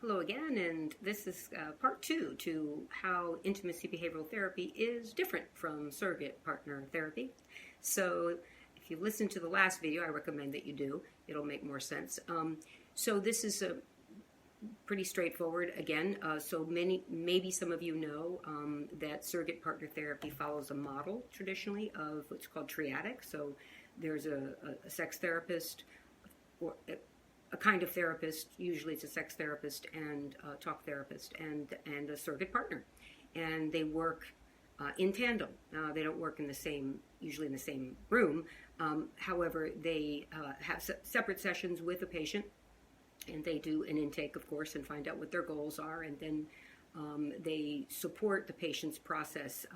Hello again, and this is part two to how intimacy behavioral therapy is different from surrogate partner therapy. So if you listened to the last video, I recommend that you do. It'll make more sense. So this is a pretty straightforward again. Maybe some of you know that surrogate partner therapy follows a model traditionally of what's called triadic. So there's a sex therapist, or a kind of therapist, usually it's a sex therapist and a talk therapist, and a surrogate partner. And they work in tandem. They don't work usually in the same room. However, they have separate sessions with a patient, and they do an intake, of course, and find out what their goals are, and then they support the patient's process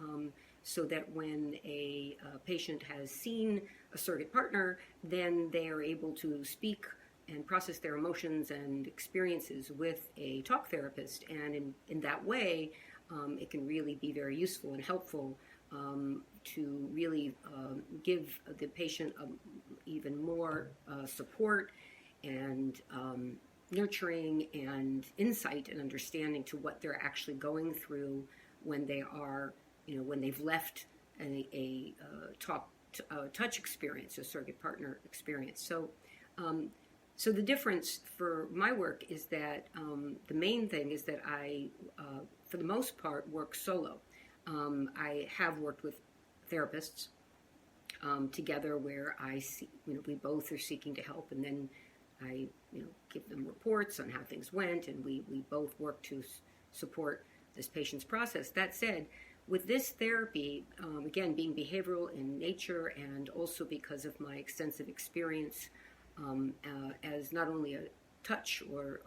so that when a patient has seen a surrogate partner, then they are able to speak and process their emotions and experiences with a talk therapist. And in that way, it can really be very useful and helpful to really give the patient even more support and nurturing and insight and understanding to what they're actually going through when they are, when they've left a touch experience, a surrogate partner experience. So the difference for my work is that the main thing is that I, for the most part, work solo. I have worked with therapists together where I see, we both are seeking to help, and then I, give them reports on how things went, and we both work to support this patient's process. That said, with this therapy, again, being behavioral in nature, and also because of my extensive experience as not only a touch or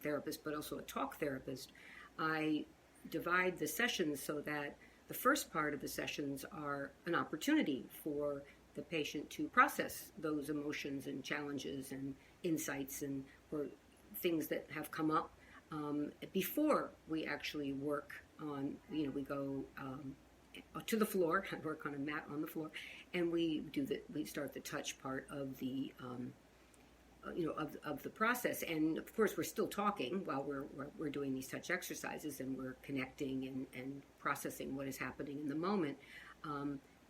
therapist, but also a talk therapist, I divide the sessions so that the first part of the sessions are an opportunity for the patient to process those emotions and challenges and insights or things that have come up before we actually work on, we go to the floor, work on a mat on the floor, and we start the touch part of the of the process. And of course, we're still talking while we're doing these touch exercises, and we're connecting and processing what is happening in the moment.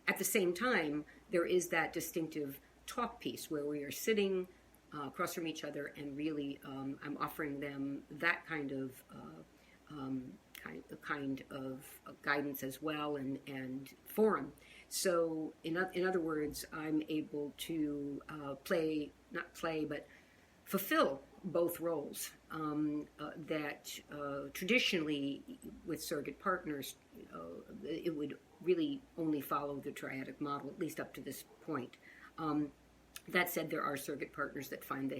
At the same time, there is that distinctive talk piece where we are sitting across from each other, and really I'm offering them that kind of guidance as well, and forum. So in other words, I'm able to but fulfill both roles that traditionally with surrogate partners it would really only follow the triadic model, at least up to this point. That said, there are surrogate partners that find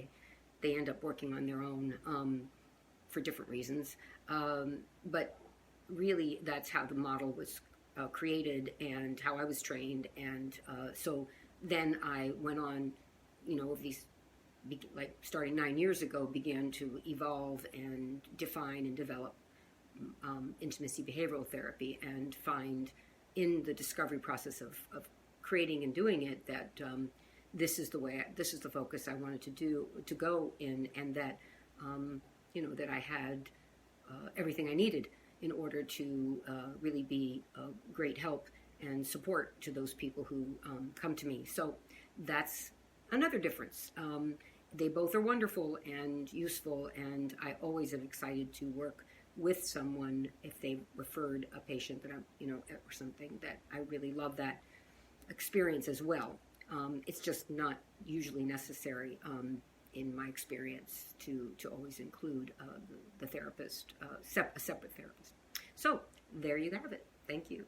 they end up working on their own for different reasons, but really that's how the model was created and how I was trained. And so then I went on, starting 9 years ago, began to evolve and define and develop intimacy behavioral therapy, and find in the discovery process of creating and doing it that this is the focus I wanted to go in, and that that I had everything I needed in order to really be a great help and support to those people who come to me. So that's another difference. They both are wonderful and useful, and I always am excited to work with someone if they've referred a patient that I'm, or something, that I really love that experience as well. It's just not usually necessary in my experience to always include the therapist, a separate therapist. So there you have it. Thank you.